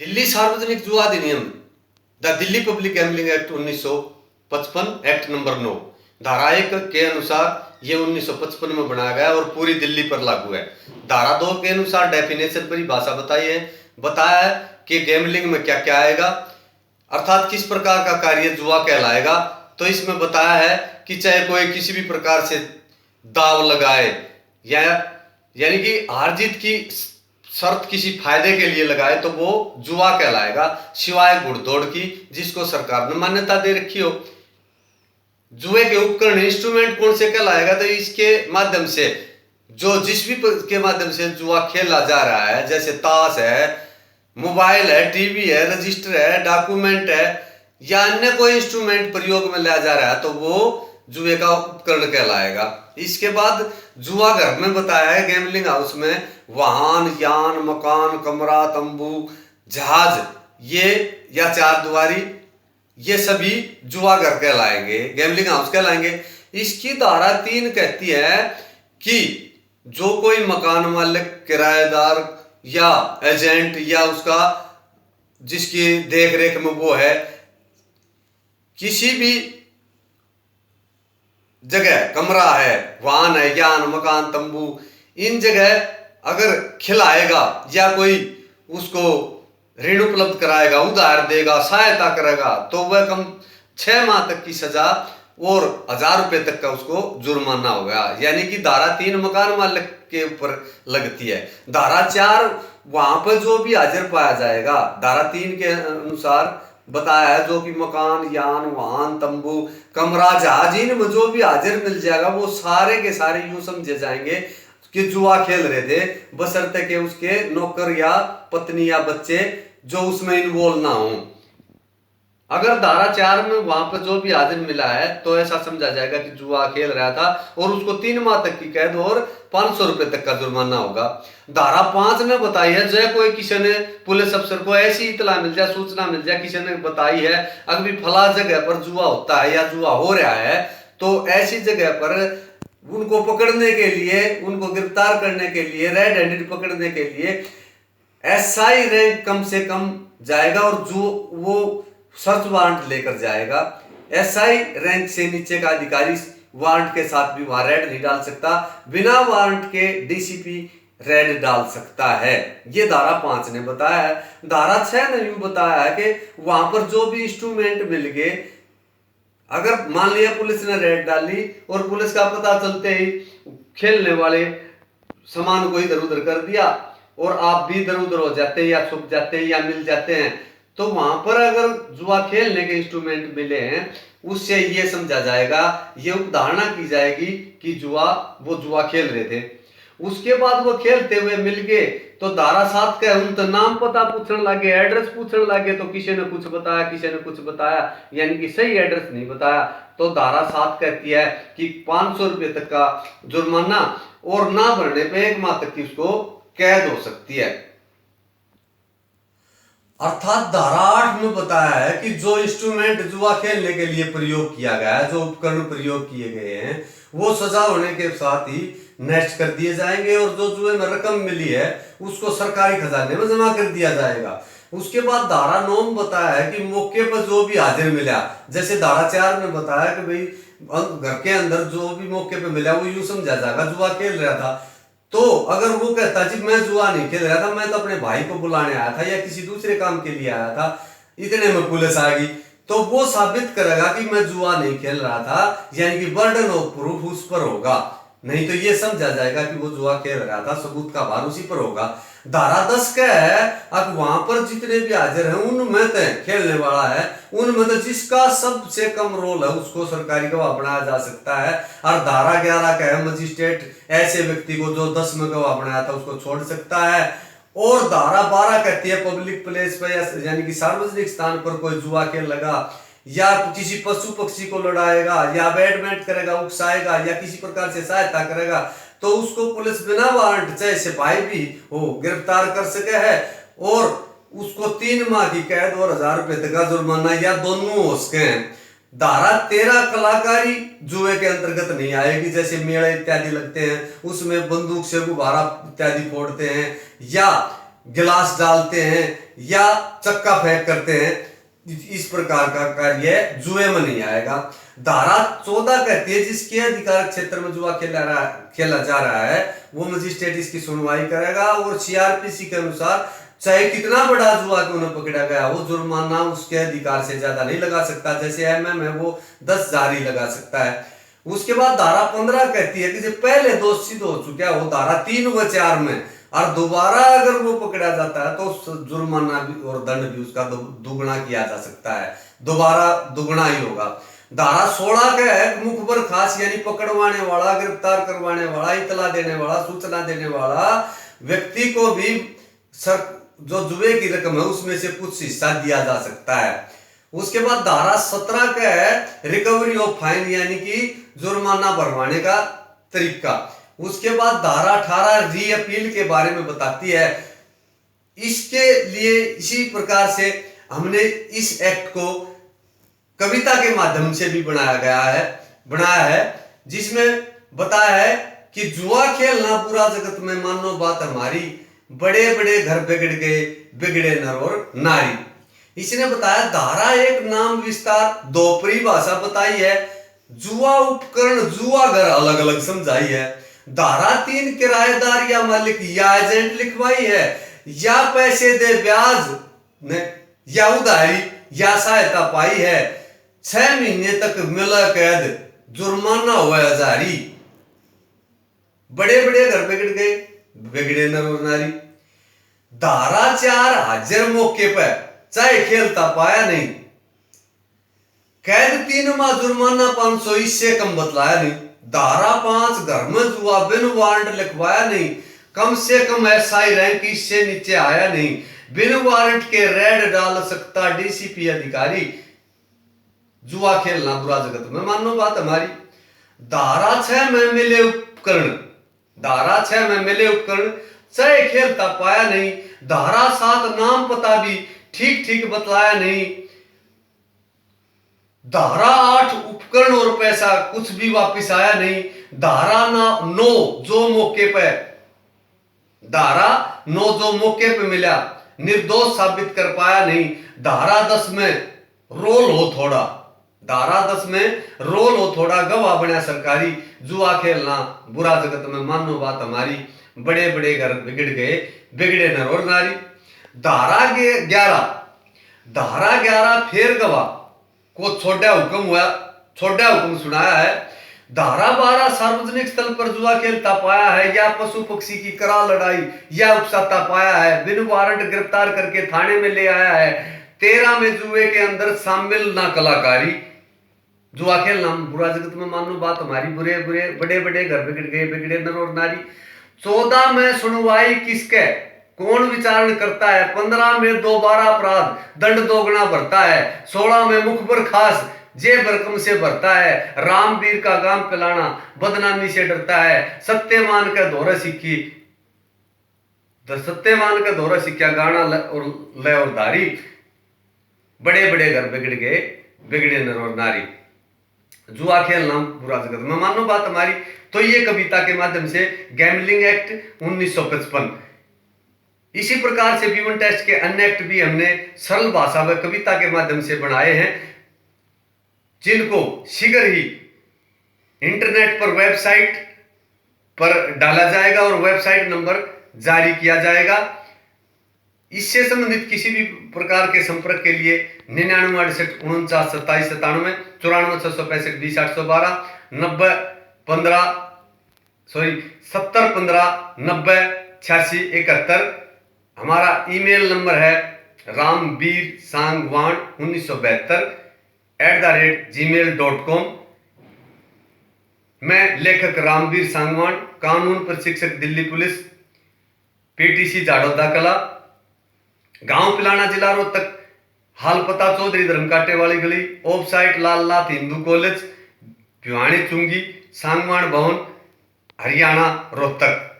दिल्ली सार्वजनिक जुआ अधिनियम the Delhi public gambling act 1955 act number 9 धारा 1 के अनुसार ये 1955 में बनाया गया और पूरी दिल्ली पर लागू है। धारा 2 के अनुसार डेफिनेशन परिभाषा बताया है कि गैम्बलिंग में क्या क्या आएगा, अर्थात किस प्रकार का कार्य जुआ कहलाएगा। तो इसमें बताया है कि चाहे कोई किसी भी प्रकार से दाव लगाए या यानी कि हार जीत की शर्त किसी फायदे के लिए लगाए तो वो जुआ कहलाएगा, सिवाय घुड़दौड़ की जिसको सरकार ने मान्यता दे रखी हो। जुए के उपकरण इंस्ट्रूमेंट कौन से कहलाएगा, तो इसके माध्यम से जिस भी के माध्यम से जुआ खेला जा रहा है, जैसे ताश है, मोबाइल है, टीवी है, रजिस्टर है, डॉक्यूमेंट है या अन्य कोई इंस्ट्रूमेंट प्रयोग में लाया जा रहा है तो वो जुए का उपकरण कहलाएगा। इसके बाद जुआ घर में बताया है गैम्बलिंग हाउस में वाहन, यान, मकान, कमरा, तंबू, जहाज ये या चार दुआरी ये सभी जुआ घर कहलाएंगे, गैम्बलिंग हाउस कहलाएंगे। इसकी धारा 3 कहती है कि जो कोई मकान मालिक, किराएदार या एजेंट या उसका जिसकी देख रेख में वो है, किसी भी जगह कमरा है, वाहन है, यान, मकान, तंबू, इन जगह अगर खिलाएगा या कोई उसको ऋण उपलब्ध कराएगा, उधार देगा, सहायता करेगा तो वह कम 6 माह तक की सजा और 1000 रुपए तक का उसको जुर्माना होगा। यानी कि धारा 3 मकान मालिक के ऊपर लगती है। धारा 4 वहां पर जो भी हाजिर पाया जाएगा, धारा 3 के अनुसार बताया है जो कि मकान, यान, वाहन, तंबू, कमरा, जहाज इनमें जो भी हाजिर मिल जाएगा वो सारे के सारे यूं समझे जाएंगे कि जुआ खेल रहे थे, बशर्ते कि उसके नौकर या पत्नी या बच्चे जो उसमें इन्वॉल्व ना हो। अगर धारा 4 में वहां पर जो भी हाजिर मिला है तो ऐसा समझा जाएगा कि जुआ खेल रहा था और उसको 3 माह तक की कैद और 500 रुपए तक का जुर्माना होगा। धारा 5 में बताई है जो कोई किसी ने पुलिस अफसर को ऐसी इतला मिल जाए, सूचना मिल जाए, किसी ने बताई है अगर भी फला जगह पर जुआ होता है या जुआ हो रहा है तो ऐसी जगह पर उनको पकड़ने के लिए, उनको गिरफ्तार करने के लिए, रेड हैंडेड पकड़ने के लिए एसआई रैंक कम से कम जाएगा और जो वो सर्च वारंट लेकर जाएगा। एसआई रैंक से नीचे का अधिकारी वारंट के साथ भी वहां रेड नहीं डाल सकता, बिना वारंट के डीसीपी रेड डाल सकता है। ये धारा 5 ने बताया है। धारा 6 ने यूं बताया है कि वहां पर जो भी इंस्ट्रूमेंट मिल गए, अगर मान लिया पुलिस ने रेड डाली और पुलिस का पता चलते ही खेलने वाले सामान को इधर उधर कर दिया और आप भी इधर उधर हो जाते हैं या छुप जाते हैं या मिल जाते हैं, तो वहां पर अगर जुआ खेलने के इंस्ट्रूमेंट मिले हैं उससे ये समझा जाएगा, ये उपधारणा की जाएगी कि वो जुआ खेल रहे थे। उसके बाद वो खेलते हुए मिल गए तो धारा 7 का उन तो नाम पता पूछने लगे, एड्रेस पूछने लगे, तो किसी ने कुछ बताया, किसी ने कुछ बताया, यानी कि सही एड्रेस नहीं बताया तो धारा 7 कहती है कि 500 रुपए तक का जुर्माना और ना भरने पे 1 माह तक की उसको कैद हो सकती है। अर्थात धारा 8 में बताया है कि जो इंस्ट्रूमेंट जुआ खेलने के लिए प्रयोग किया गया है, जो उपकरण प्रयोग किए गए हैं, वो सजा होने के साथ ही नष्ट कर दिए जाएंगे और जो जुए में रकम मिली है उसको सरकारी खजाने में जमा कर दिया जाएगा। उसके बाद धारा 9 में बताया है कि मौके पर जो भी हाजिर मिला, जैसे धारा 4 में बताया कि भाई घर के अंदर जो भी मौके पे मिला वो यूं समझा जाएगा जुआ खेल रहा था। तो अगर वो कहता जी मैं जुआ नहीं खेल रहा था, मैं तो अपने भाई को बुलाने आया था या किसी दूसरे काम के लिए आया था, इतने में पुलिस आ गई, तो वो साबित करेगा कि मैं जुआ नहीं खेल रहा था, यानी कि बर्डन ऑफ प्रूफ उस पर होगा। नहीं तो ये समझा जाएगा कि वो जुआ खेल रहा था, सबूत का भार उसी पर होगा। धारा 10 का है अब वहां पर जितने भी हाजिर हैं उनमें तो खेलने वाला है, उनमें तो जिसका सबसे कम रोल है उसको सरकारी गवाह बनाया जा सकता है। और धारा 11 का है मजिस्ट्रेट ऐसे व्यक्ति को जो 10 में गवाह बनाया था उसको छोड़ सकता है। और धारा 12 कहती है पब्लिक प्लेस पर यानी कि सार्वजनिक स्थान पर कोई जुआ खेल लगा या किसी पशु पक्षी को लड़ाएगा या बैडमिंटन करेगा, उकसाएगा या किसी प्रकार से सहायता करेगा तो उसको पुलिस बिना वारंट चाहे सिपाही भी हो गिरफ्तार कर सके है और उसको 3 माह की कैद और 1000 रुपए तक का जुर्माना या दोनों हो सके हैं। धारा 13 कलाकारी जुए के अंतर्गत नहीं आएगी, जैसे मेले इत्यादि लगते हैं उसमें बंदूक से गुब्बारा इत्यादि फोड़ते हैं या गिलास डालते हैं या चक्का फेंक करते हैं, इस प्रकार का कार्य जुए में नहीं आएगा। धारा 14 कहती है जिसके अधिकार क्षेत्र में जुआ खेला जा रहा है वो मजिस्ट्रेट इसकी सुनवाई करेगा और सीआरपीसी के अनुसार चाहे कितना बड़ा जुआ क्यों न पकड़ा गया हो, जुर्माना उसके अधिकार से ज्यादा नहीं लगा सकता। जैसे एमएम है वो 10,000 ही लगा सकता है। उसके बाद धारा 15 कहती है कि जो पहले दोष सिद्ध हो चुका है वो धारा 3 व 4 में, और दोबारा अगर वो पकड़ा जाता है तो जुर्माना भी और दंड भी उसका दुगना किया जा सकता है, दोबारा दुगना ही होगा। धारा 16 का है मुखबर खास यानी पकड़वाने वाला, गिरफ्तार करवाने वाला, इतला देने वाला, सूचना देने वाला व्यक्ति को भी जो जुए की रकम है उसमें से कुछ हिस्सा दिया जा सकता है। उसके बाद धारा 17 का है रिकवरी ऑफ फाइन यानी कि जुर्माना भरवाने का तरीका। उसके बाद धारा 18 री अपील के बारे में बताती है। इसके लिए इसी प्रकार से हमने इस एक्ट को कविता के माध्यम से भी बनाया है जिसमें बताया है कि जुआ खेलना पूरा जगत में मानो बात हमारी, बड़े बड़े घर बिगड़ गए बिगड़े नर और नारी। इसने बताया धारा 1 नाम विस्तार 2 परिभाषा बताई है, जुआ उपकरण जुआ घर अलग अलग समझाई है। धारा 3 किराएदार या मालिक या एजेंट लिखवाई है, या पैसे दे ब्याज ने या उधारी या सहायता पाई है, 6 महीने तक मिला कैद जुर्माना हुआ हजारी, बड़े बड़े घर बिगड़ गए बिगड़े नर और नारी। धारा 4 हाजिर मौके पर चाहे खेलता पाया नहीं, कैद 3 माह जुर्माना 500 इससे कम बतलाया नहीं। धारा 5 घर में जुआ बिन वारंट लिखवाया नहीं, कम से कम एसआई रैंक इससे नीचे आया नहीं, बिन वारंट के रेड डाल सकता डीसीपी अधिकारी, जुआ खेलना बुरा जगत में मानो बात हमारी। धारा 6 में मिले उपकरण, धारा 6 में मिले उपकरण चाहे खेलता पाया नहीं। धारा 7 नाम पता भी ठीक ठीक बतलाया नहीं। धारा 8 उपकरण और पैसा कुछ भी वापस आया नहीं। धारा 9 जो मौके पे, धारा 9 जो मौके पे मिला निर्दोष साबित कर पाया नहीं। धारा 10 में रोल हो थोड़ा, धारा 10 में रोल हो थोड़ा गवाह बना सरकारी, जुआ खेलना बुरा जगत में मानो बात हमारी, बड़े बड़े घर बिगड़ गए बिगड़े नर और नारी। धारा 11 फेर गवाह को छोड़ा हुक्म सुनाया है। धारा 12 सार्वजनिक स्थल पर जुआ खेलता पाया है या पशु पक्षी की करा लड़ाई या उपसाता पाया है, बिन वारंट गिरफ्तार करके थाने में ले आया है। 13 में जुए के अंदर शामिल ना कलाकारी, जुआ खेलना बुरा जगत में मानो बात हमारी, बड़े बड़े घर बिगड़ गए बिगड़े नर और नारी। 14 में सुनवाई किसके कौन विचारण करता है। 15 में दोबारा अपराध दंड दोगुना भरता है। 16 में मुखबर खास जेब रकम से भरता है। रामवीर का गांव पिलाना बदनामी से डरता है। सत्यमान का धोरा सिक्का गाना और लय और धारी, बड़े बड़े घर बिगड़ गए बिगड़े नर और नारी, जुआ खेलना बुरा जगत में मानो बात हमारी। तो ये कविता के माध्यम से गैम्बलिंग एक्ट 1955, इसी प्रकार से B1 टेस्ट के अन्य एक्ट भी हमने सरल भाषा व कविता के माध्यम से बनाए हैं, जिनको शीघ्र ही इंटरनेट पर वेबसाइट पर डाला जाएगा और वेबसाइट नंबर जारी किया जाएगा। इससे संबंधित किसी भी प्रकार के संपर्क के लिए 9968 49 27 97 94 665 20 812 70 15 90 86 71। हमारा ईमेल नंबर है ramveersangwan1972@gmail.com। मैं लेखक रामवीर सांगवान, कानून प्रशिक्षक दिल्ली पुलिस, पीटीसी जाडौदा कला, गांव पिलाना जिला रोहतक, हाल पता चौधरी धर्मकाटे वाली गली, ऑफसाइट लालनाथ हिंदू कॉलेज, भिवानी चुंगी, सांगवान भवन, हरियाणा रोहतक।